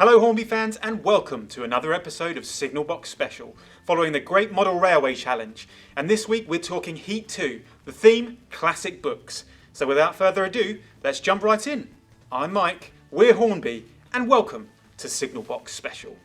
Hello Hornby fans and welcome to another episode of Signal Box Special, following the Great Model Railway Challenge. And this week we're talking Heat 2, the theme, classic books. So without further ado, let's jump right in. I'm Mike, we're Hornby, and welcome to Signal Box Special.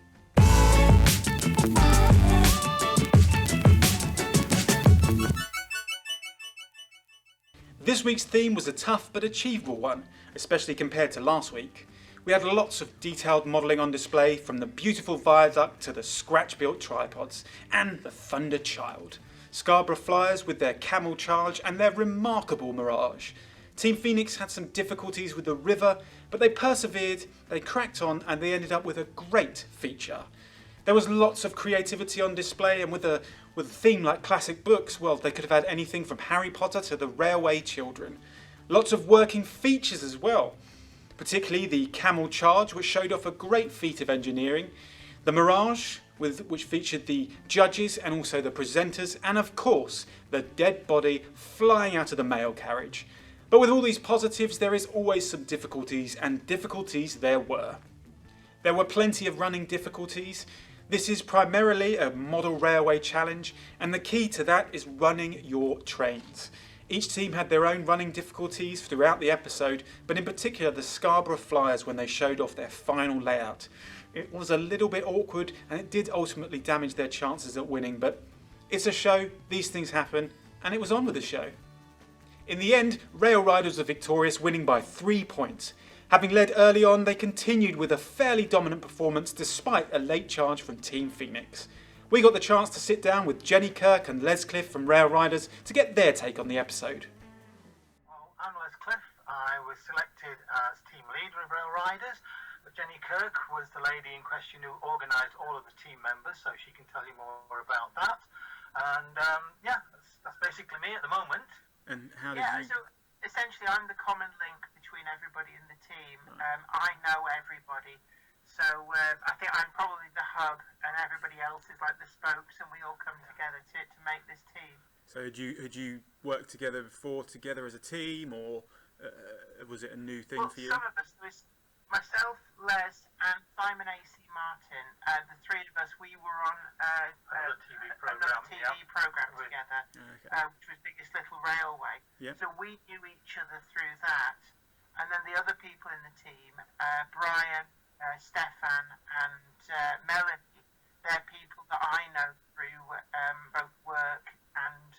This week's theme was a tough but achievable one, especially compared to last week. We had lots of detailed modelling on display, from the beautiful viaduct to the scratch-built tripods, and the Thunder Child. Scarborough Flyers with their camel charge and their remarkable mirage. Team Phoenix had some difficulties with the river, but they persevered, they cracked on, and they ended up with a great feature. There was lots of creativity on display, and with a theme like classic books, well, they could have had anything from Harry Potter to the Railway Children. Lots of working features as well. Particularly the camel charge, which showed off a great feat of engineering, the mirage, which featured the judges and also the presenters, and of course the dead body flying out of the mail carriage. But with all these positives, there is always some difficulties, and difficulties there were. There were plenty of running difficulties. This is primarily a model railway challenge, and the key to that is running your trains. Each team had their own running difficulties throughout the episode, but in particular the Scarborough Flyers when they showed off their final layout. It was a little bit awkward and it did ultimately damage their chances at winning, but it's a show, these things happen, and it was on with the show. In the end, Rail Riders were victorious, winning by 3 points. Having led early on, they continued with a fairly dominant performance despite a late charge from Team Phoenix. We got the chance to sit down with Jenny Kirk and Les Cliff from Rail Riders to get their take on the episode. Well, I'm Les Cliff. I was selected as team leader of Rail Riders, but Jenny Kirk was the lady in question who organised all of the team members, so she can tell you more about that. And that's basically me at the moment. And how did you... So essentially I'm the common link between everybody in the team. I know everybody. So I think I'm probably the hub, and everybody else is like the spokes, and we all come together to make this team. So had you worked together before, together as a team, or was it a new thing for you? Some of us, there was myself, Les, and Simon A.C. Martin. The three of us, we were on Another TV programme together, which was Biggest Little Railway. Yep. So we knew each other through that. And then the other people in the team, Brian, Stefan and Melanie, they're people that I know through both work and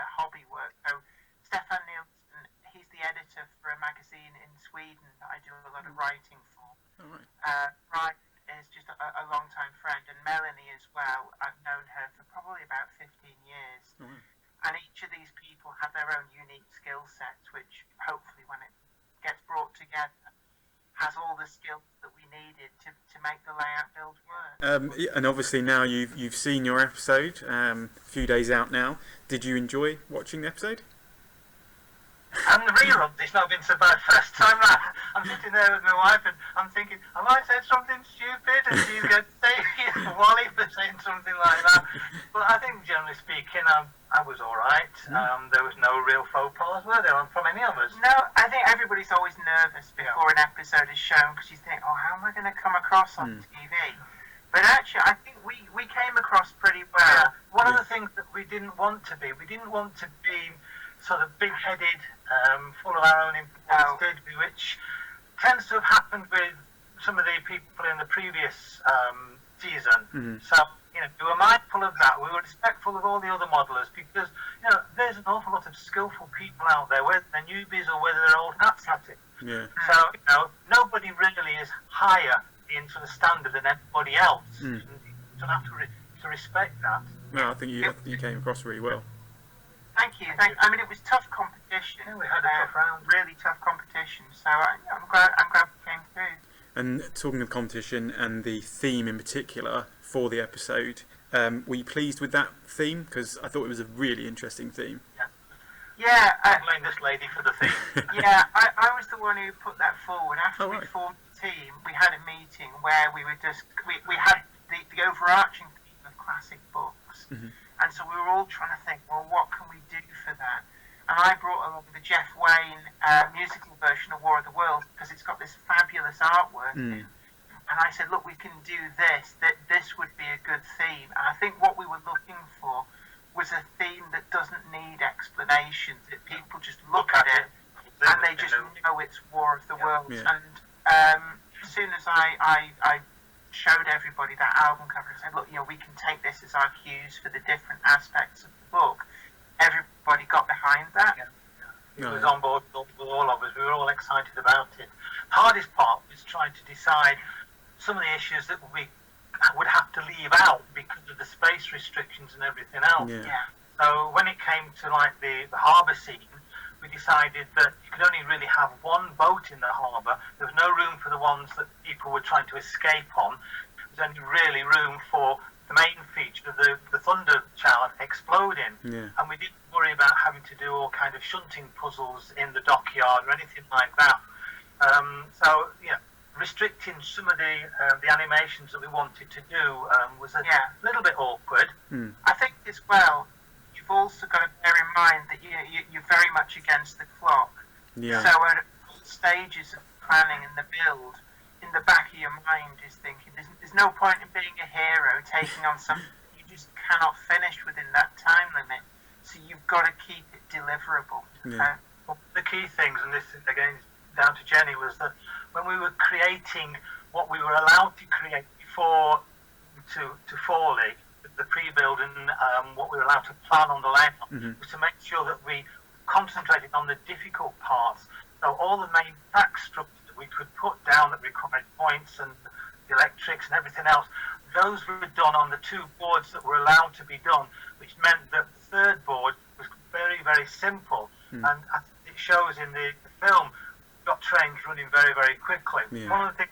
hobby work. So Stefan Nielsen, he's the editor for a magazine in Sweden that I do a lot of writing for. All right. Brian is just a long-time friend, and Melanie as well. I've known her for probably about 15 years. All right. And each of these people have their own unique skill sets, which hopefully when it gets brought together has all the skills that we needed to make the layout build work. And obviously now you've seen your episode, a few days out now. Did you enjoy watching the episode? And the reruns, it's not been so bad first time round. I'm sitting there with my wife and I'm thinking, I might say something stupid, and she's going to say Wally for saying something like that. But I think generally speaking, I was alright. There was no real faux pas, were there, from any of us? No, I think everybody's always nervous before an episode is shown, because you think, oh, how am I going to come across on TV? But actually, I think we came across pretty well. One of the things that we didn't want to be sort of big-headed, full of our own importance, did we, which tends to have happened with some of the people in the previous season. So, we were mindful of that. We were respectful of all the other modelers, because, there's an awful lot of skillful people out there, whether they're newbies or whether they're old hats at it. Yeah. So, nobody really is higher in sort of standard than anybody else. You have to respect that. No, I think you came across really well. Thank you. I mean, it was tough competition. Yeah, we had a tough round. Really tough competition. So I'm glad we came through. And talking of competition and the theme in particular for the episode, were you pleased with that theme? Because I thought it was a really interesting theme. Yeah. I blame this lady for the theme. Yeah, I was the one who put that forward. After we right. formed the team, we had a meeting where we had the overarching theme of classic books. And so we were all trying to think, well, what can we do for that? And I brought along the Jeff Wayne musical version of War of the Worlds, because it's got this fabulous artwork in. and I said, look, we can do this, that this would be a good theme. And I think what we were looking for was a theme that doesn't need explanation, that people just look at it and they just know it's War of the Worlds. Yeah. And as soon as I showed everybody that album cover and said, look, we can take this as our cues for the different aspects of the book, everybody got behind that. Yeah. It was on board with all of us. We were all excited about it. The hardest part was trying to decide some of the issues that we would have to leave out because of the space restrictions and everything else. Yeah. So when it came to like the harbour scene, we decided that you could only really have one boat in the harbour. There was no room for the ones that people were trying to escape on. There was only really room for the main feature, the Thunder Child exploding. Yeah. And we didn't worry about having to do all kind of shunting puzzles in the dockyard or anything like that. Restricting some of the animations that we wanted to do was a little bit awkward. I think as well, you've also got to bear in mind that you're very much against the clock. Yeah. So at all stages of planning and the build, in the back of your mind is thinking, there's no point in being a hero, taking on something you just cannot finish within that time limit. So you've got to keep it deliverable. Yeah. Well, the key things, and this is again down to Jenny, was that when we were creating what we were allowed to create before to Forley, the pre-build and what we were allowed to plan on the layout, was to make sure that we concentrated on the difficult parts. So all the main track structures that we could put down that required points and the electrics and everything else, those were done on the two boards that were allowed to be done, which meant that the third board was very, very simple. And as it shows in the film, got trains running very, very quickly. Yeah. One of the things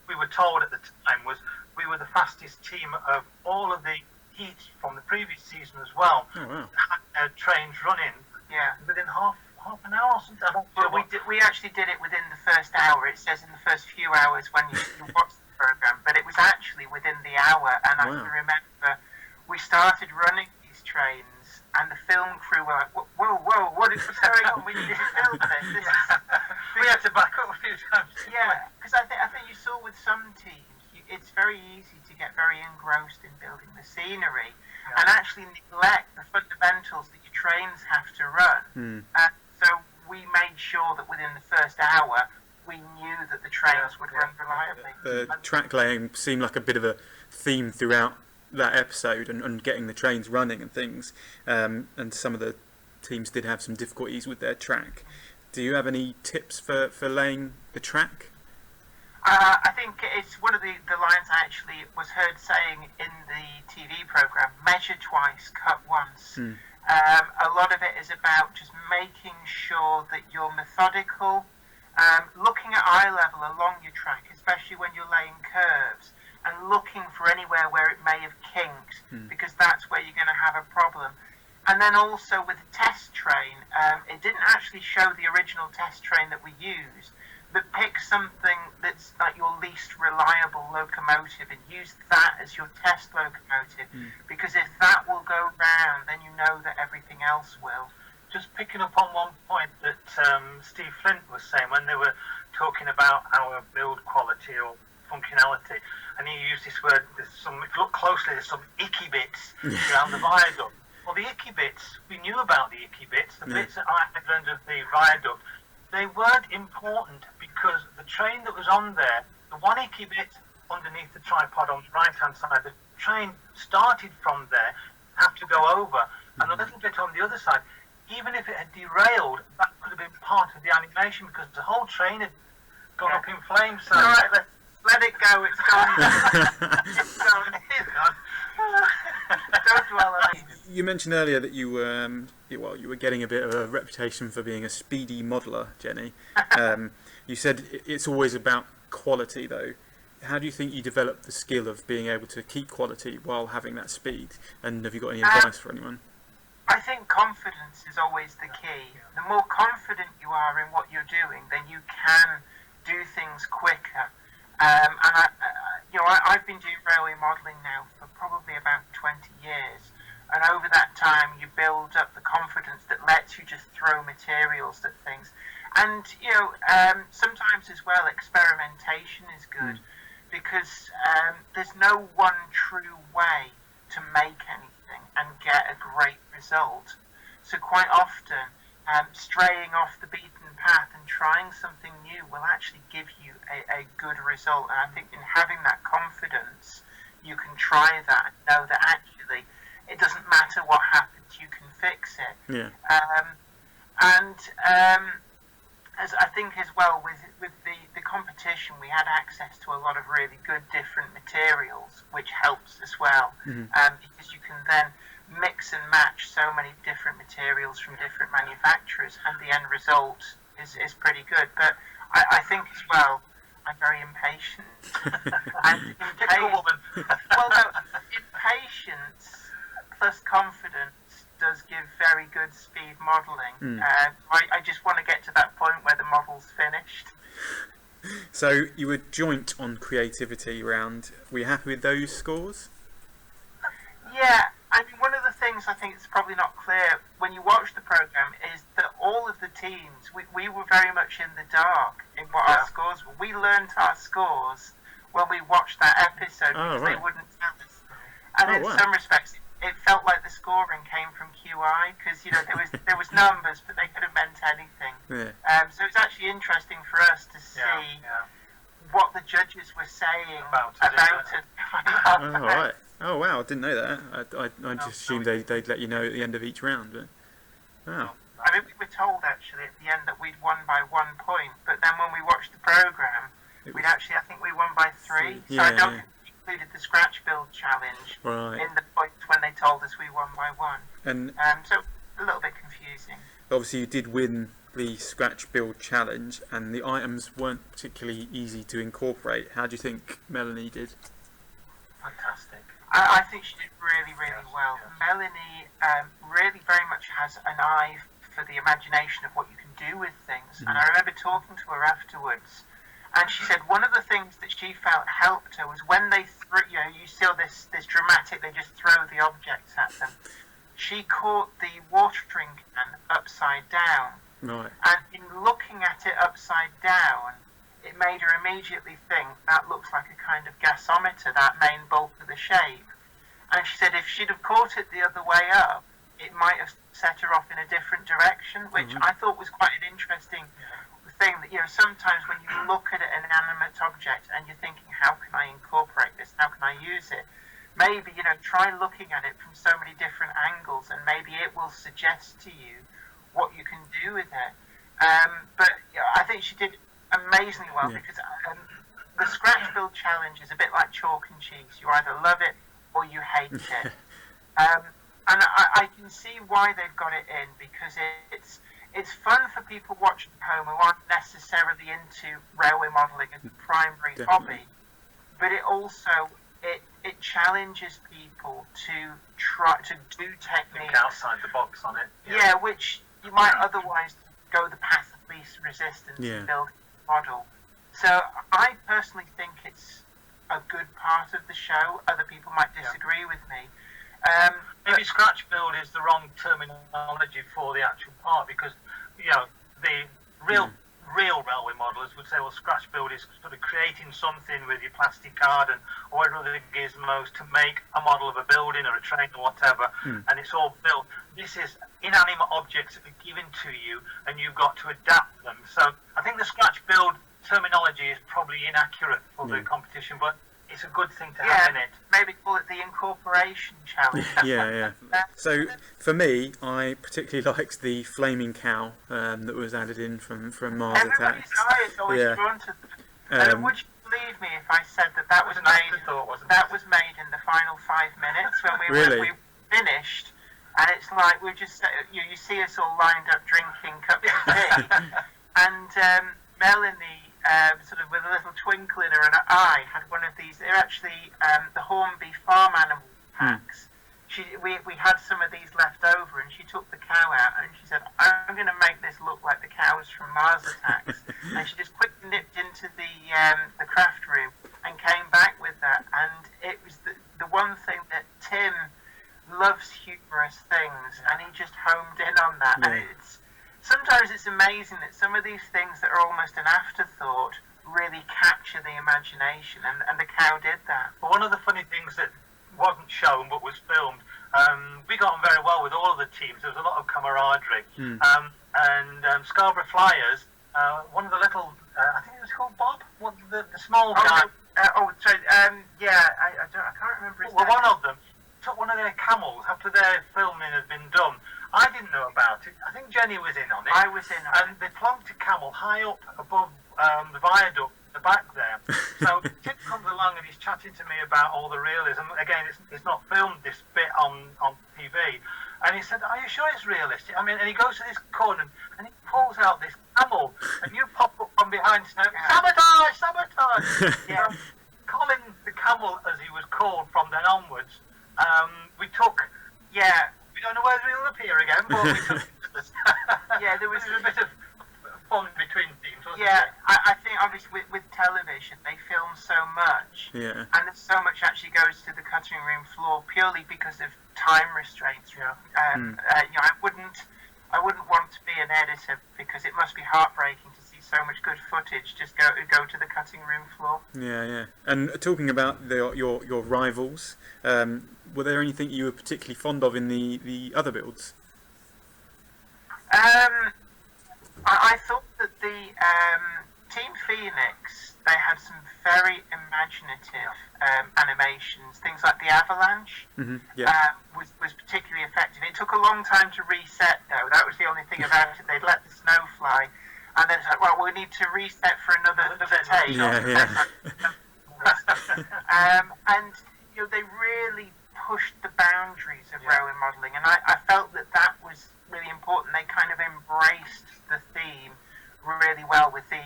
we were told at the time was we were the fastest team of all of the heats from the previous season as well. Oh, wow. Had trains running within half an hour or something. Well, we actually did it within the first hour. It says in the first few hours when you watch the program, but it was actually within the hour. And I can remember we started running these trains, and the film crew were like, "Whoa, what is going on? We need to film this." We had to back up a few times. Yeah, because I think you saw with some teams, it's very easy to get very engrossed in building the scenery and actually neglect the fundamentals that your trains have to run. So we made sure that within the first hour, we knew that the trains would run reliably. The track laying seemed like a bit of a theme throughout that episode, and getting the trains running and things. And some of the teams did have some difficulties with their track. Do you have any tips for laying the track? I think it's one of the lines I actually was heard saying in the TV program, measure twice, cut once. A lot of it is about just making sure that you're methodical, looking at eye level along your track, especially when you're laying curves, and looking for anywhere where it may have kinked, because that's where you're going to have a problem. And then also with the test train, it didn't actually show the original test train that we used, but pick something that's like your least reliable locomotive and use that as your test locomotive, because if that will go round, then you know that everything else will. Just picking up on one point that Steve Flint was saying when they were talking about our build quality or functionality, and he used this word, if you look closely, there's some icky bits around the viaduct. Well, the icky bits, we knew about the icky bits, the bits at either end of the viaduct, they weren't important because the train that was on there, the one icky bit underneath the tripod on the right-hand side, the train started from there, had to go over, and a little bit on the other side. Even if it had derailed, that could have been part of the animation because the whole train had gone up in flames. So, all right, let it go, it's gone. It's gone. Don't dwell on it. You mentioned earlier that you were getting a bit of a reputation for being a speedy modeller, Jenny. You said it's always about quality, though. How do you think you develop the skill of being able to keep quality while having that speed? And have you got any advice for anyone? I think confidence is always the key. The more confident you are in what you're doing, then you can do things quicker. I've been doing railway modelling now for probably about 20 years. And over that time, you build up the confidence that lets you just throw materials at things. And, sometimes as well, experimentation is good. because there's no one true way to make anything and get a great result. So quite often, straying off the beaten path and trying something new will actually give you a good result. And I think in having that confidence, you can try that and know that actually it doesn't matter what happens, you can fix it. Yeah. As I think as well with the competition, we had access to a lot of really good different materials, which helps as well, because you can then mix and match so many different materials from different manufacturers, and the end result is pretty good. But I think as well, I'm very impatient. And well, no, impatience plus confidence does give very good speed modelling. I just want to get to that point where the model's finished. So you were joint on creativity round. Were you happy with those scores? Yeah, I mean, one of the things I think is probably not clear when you watch the programme is that all of the teams, we were very much in the dark in what our scores were. We learnt our scores when we watched that episode because they wouldn't tell us. And in some respects, it felt like the scoring came from QI because there was numbers, but they could have meant anything. Yeah. So it's actually interesting for us to see what the judges were saying about it. Oh, right. Oh wow, I didn't know that. I just assumed they'd let you know at the end of each round. But wow. I mean, we were told actually at the end that we'd won by 1 point, but then when we watched the programme, I think we won by 3. So I don't think we included the scratch build challenge in the points when they told us we won by 1. And so a little bit confusing. Obviously, you did win the scratch build challenge, and the items weren't particularly easy to incorporate. How do you think Melanie did? Fantastic. I think she did really, really well. Melanie really very much has an eye for the imagination of what you can do with things. And I remember talking to her afterwards, and she said one of the things that she felt helped her was when they you saw this dramatic, they just throw the objects at them. She caught the watering can upside down. Right. And in looking at it upside down, it made her immediately think that looks like a kind of gasometer, that main bulk of the shape. And she said if she'd have caught it the other way up, it might have set her off in a different direction, which I thought was quite an interesting thing. That sometimes when you look at an inanimate object and you're thinking, how can I incorporate this? How can I use it? Maybe try looking at it from so many different angles, and maybe it will suggest to you what you can do with it. But I think she did amazingly well because the scratch build challenge is a bit like chalk and cheese. You either love it or you hate it. And I can see why they've got it in, because it's fun for people watching at home who aren't necessarily into railway modelling as a primary hobby, but it also it challenges people to try to do techniques think outside the box on it. Yeah, which you might otherwise go the path of least resistance and build a model. So I personally think it's a good part of the show. Other people might disagree with me. Maybe scratch build is the wrong terminology for the actual part, because the real railway modelers would say, well, scratch build is sort of creating something with your plastic card and or whatever other gizmos to make a model of a building or a train or whatever, and it's all built. This is inanimate objects that are given to you, and you've got to adapt them. So I think the scratch build terminology is probably inaccurate for the competition, but it's a good thing to have in it. Maybe call it the incorporation challenge. So for me, I particularly liked the flaming cow that was added in from Mars Attacks. Everybody's eye is always drawn to them. And would you believe me if I said that was made? That was made in the final 5 minutes when we finished, and it's like we just you see us all lined up drinking cups of tea, and Melanie. Sort of with a little twinkle in her eye, had one of these. They're actually the Hornby farm animal packs. We had some of these left over, and she took the cow out, and she said, "I'm going to make this look like the cows from Mars Attacks." And she just quickly nipped into the craft room and came back with that. And it was the one thing that Tim loves humorous things, and he just homed in on that. And sometimes it's amazing that some of these things that are almost an afterthought really capture the imagination, and the cow did that. But one of the funny things that wasn't shown but was filmed, we got on very well with all of the teams. There was a lot of camaraderie. Scarborough Flyers, one of the little, I think it was called Bob, the small guy. Sorry. I can't remember his name. Well, one of them took one of their camels after their filming had been done. I didn't know about it. I think Jenny was in on it. I was in on it. And they plonked a camel high up above the viaduct at the back there. So Tim comes along and he's chatting to me about all the realism. Again, it's not filmed, this bit on TV. And he said, "Are you sure it's realistic?" I mean, and he goes to this corner and he pulls out this camel, and you pop up from behind and say, "Sabotage! Sabotage!" Yeah. Colin the camel, as he was called from then onwards, we took. Yeah. We don't know whether he'll appear again, but we took him to this. Yeah, there was a bit of fun between teams, wasn't yeah, there? I think obviously with television they film so much, and so much actually goes to the cutting room floor purely because of time restraints. Yeah. I wouldn't want to be an editor because it must be heartbreaking to see so much good footage just go to the cutting room floor. Yeah. And talking about your rivals, were there anything you were particularly fond of in the other builds? I thought that the Team Phoenix, they had some very imaginative animations. Things like the avalanche was particularly effective. It took a long time to reset, though. That was the only thing about it. They'd let the snow fly, and then it's like, well, we need to reset for another take. And they really pushed the boundaries of rowing modelling, and I felt that was really important. They kind of embraced the theme really well with the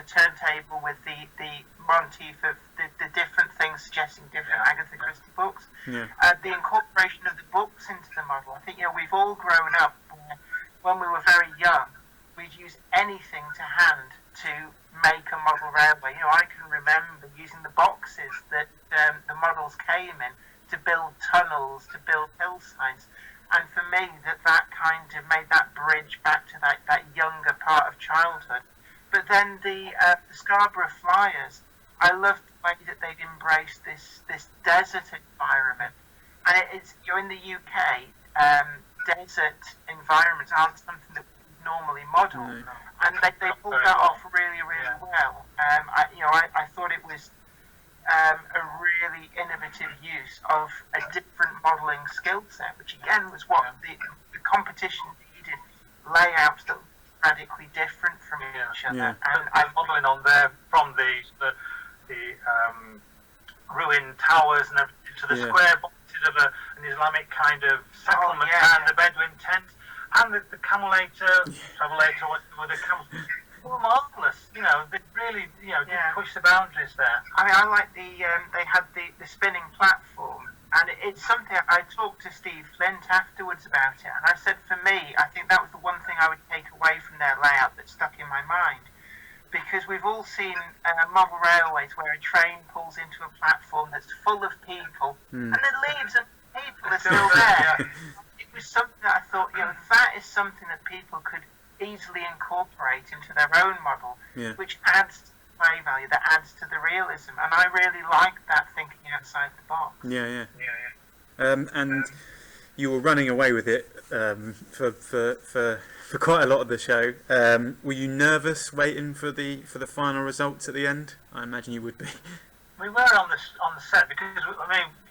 turntable, with the motif of the different things suggesting different Agatha Christie books. The incorporation of the books into the model. I think we've all grown up when we were very young. We'd use anything to hand to make a model railway. I can remember using the boxes that the models came in to build tunnels, to build hill signs. And for me, that kind of made that bridge back to that younger part of childhood. But then the Scarborough Flyers, I loved the way that they'd embraced this desert environment. And it's in the UK, desert environments aren't something that we normally model, and they pulled that off really well. I thought it was a really innovative use of a different modelling skill set, which again was what the competition needed, layouts that were radically different from each other. And I'm modelling on there from the ruined towers and everything to the square boxes of an Islamic kind of settlement and the Bedouin tent and the camelator, travelator with the camels. Well, marvellous, they really, did push the boundaries there. I mean, I like they had the spinning platform, and it's something I talked to Steve Flint afterwards about it, and I said for me, I think that was the one thing I would take away from their layout that stuck in my mind, because we've all seen model railways where a train pulls into a platform that's full of people, and it leaves and people are still there. It was something that I thought, that is something that people could easily incorporate into their own model, which adds to the play value, that adds to the realism, and I really like that thinking outside the box. And you were running away with it for quite a lot of the show. Were you nervous waiting for the final results at the end? I imagine you would be. We were on the set because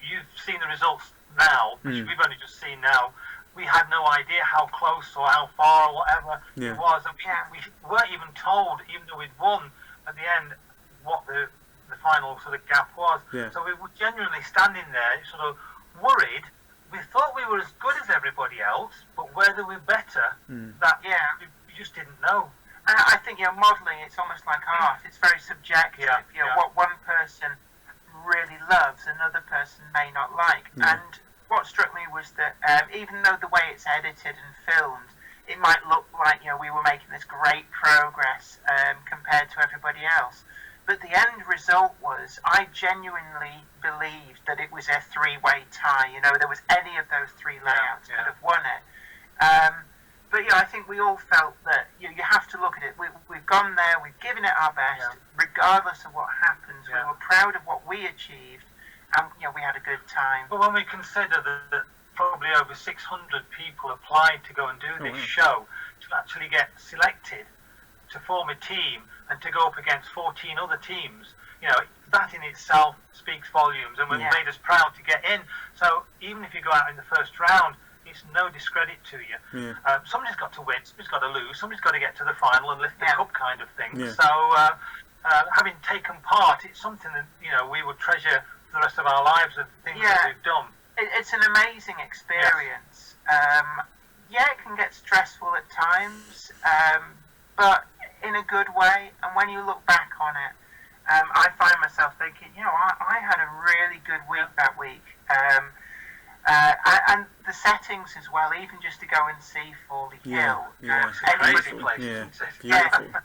you've seen the results now, which we've only just seen now. We had no idea how close or how far or whatever it was, and we weren't even told, even though we'd won at the end, what the final sort of gap was. So we were genuinely standing there, sort of worried. We thought we were as good as everybody else, but whether we're better, we just didn't know. And I think modelling, it's almost like art. It's very subjective. What one person really loves, another person may not like, and what struck me was that even though the way it's edited and filmed, it might look like we were making this great progress compared to everybody else, but the end result was I genuinely believed that it was a three-way tie. There was any of those three layouts could have won it. But yeah, I think we all felt that you have to look at it. We've gone there, we've given it our best, regardless of what happens. We were proud of what we achieved, and we had a good time. But when we consider that probably over 600 people applied to go and do this show, to actually get selected to form a team and to go up against 14 other teams, that in itself speaks volumes, and it made us proud to get in. So even if you go out in the first round, it's no discredit to you. Somebody's got to win, somebody's got to lose, somebody's got to get to the final and lift the cup, kind of thing. So having taken part, it's something that we would treasure for the rest of our lives, of things that we've done. It's an amazing experience. It can get stressful at times, but in a good way. And when you look back on it, I find myself thinking, I had a really good week that week. And the settings as well, even just to go and see Fawley Hill. It's a crazy place.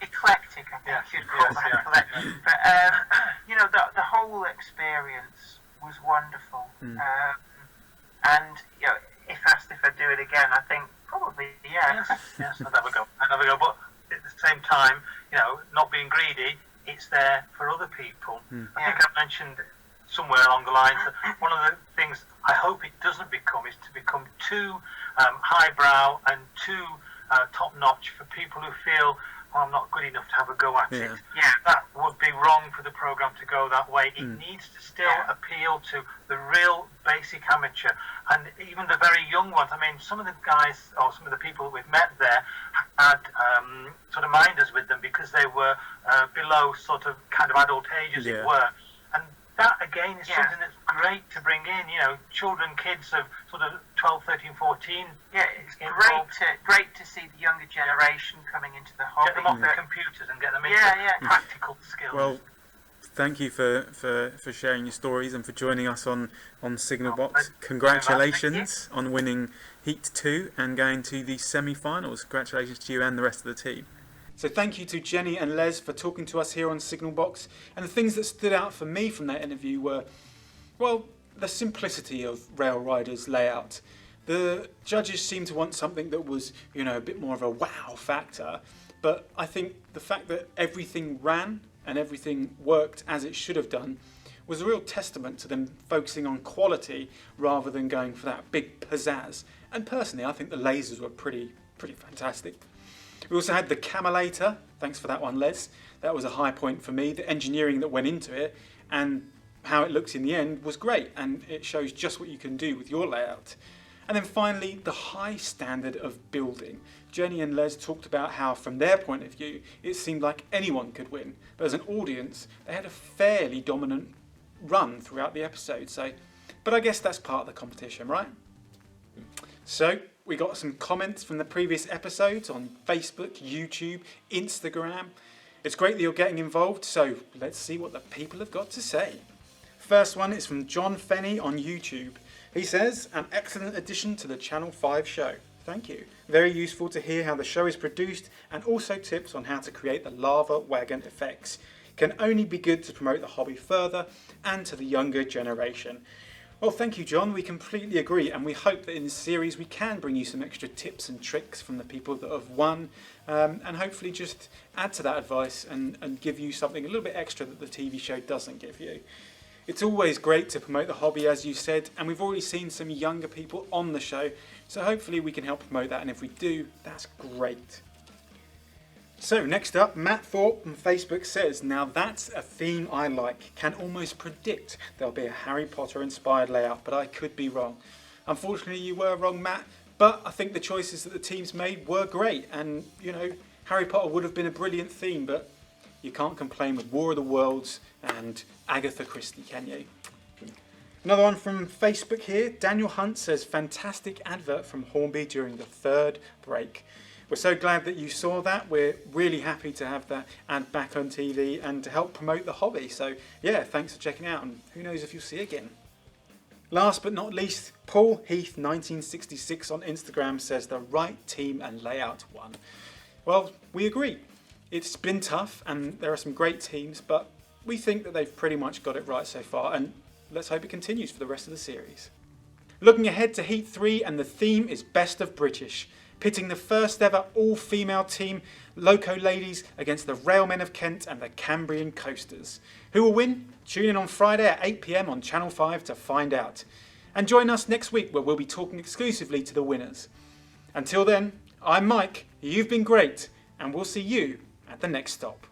Eclectic, I think you'd call that eclectic. But, the whole experience was wonderful. And, if asked if I'd do it again, I think probably yes. Yes, I'd have a go. But at the same time, not being greedy, it's there for other people. I think I mentioned somewhere along the lines that one of the things I hope it doesn't become is to become too highbrow and too top-notch for people who feel, I'm not good enough to have a go at it. That would be wrong for the programme to go that way. It needs to still appeal to the real basic amateur, and even the very young ones. I mean, some of the guys, or some of the people that we've met there, had sort of minders with them because they were below sort of kind of adult age, as it were. And that, again, is something that's great to bring in, children, kids of sort of 12, 13, 14. Yeah, it's great to see the younger generation coming into the hobby. Get them off their computers and get them into practical skills. Well, thank you for sharing your stories and for joining us on Signal Box. Congratulations on winning Heat 2 and going to the semi-finals. Congratulations to you and the rest of the team. So thank you to Jenny and Les for talking to us here on Signal Box. And the things that stood out for me from that interview were, well, the simplicity of Rail Rider's layout. The judges seemed to want something that was, a bit more of a wow factor. But I think the fact that everything ran and everything worked as it should have done was a real testament to them focusing on quality rather than going for that big pizzazz. And personally, I think the lasers were pretty fantastic. We also had the Camelator. Thanks for that one, Les. That was a high point for me. The engineering that went into it and how it looks in the end was great, and it shows just what you can do with your layout. And then finally, the high standard of building. Jenny and Les talked about how, from their point of view, it seemed like anyone could win. But as an audience, they had a fairly dominant run throughout the episode. But I guess that's part of the competition, right? So we got some comments from the previous episodes on Facebook, YouTube, Instagram. It's great that you're getting involved, so let's see what the people have got to say. First one is from John Fenney on YouTube. He says, an excellent addition to the Channel 5 show. Thank you. Very useful to hear how the show is produced and also tips on how to create the lava wagon effects. Can only be good to promote the hobby further and to the younger generation. Well, thank you, John. We completely agree, and we hope that in this series we can bring you some extra tips and tricks from the people that have won, and hopefully just add to that advice and give you something a little bit extra that the TV show doesn't give you. It's always great to promote the hobby, as you said, and we've already seen some younger people on the show, so hopefully we can help promote that, and if we do, that's great. So next up, Matt Thorpe on Facebook says, now that's a theme I like. Can almost predict there'll be a Harry Potter inspired layout, but I could be wrong. Unfortunately, you were wrong, Matt, but I think the choices that the teams made were great, and Harry Potter would have been a brilliant theme, but you can't complain with War of the Worlds and Agatha Christie, can you? Another one from Facebook here. Daniel Hunt says, fantastic advert from Hornby during the third break. We're so glad that you saw that. We're really happy to have that ad back on TV and to help promote the hobby. So yeah, thanks for checking out, and who knows if you'll see it again. Last but not least, Paul Heath 1966 on Instagram says the right team and layout won. Well, we agree. It's been tough and there are some great teams, but we think that they've pretty much got it right so far, and let's hope it continues for the rest of the series. Looking ahead to Heat 3, and the theme is Best of British. pitting the first ever all-female team, Loco Ladies, against the Railmen of Kent and the Cambrian Coasters. Who will win? Tune in on Friday at 8 p.m. on Channel 5 to find out. And join us next week where we'll be talking exclusively to the winners. Until then, I'm Mike, you've been great, and we'll see you at the next stop.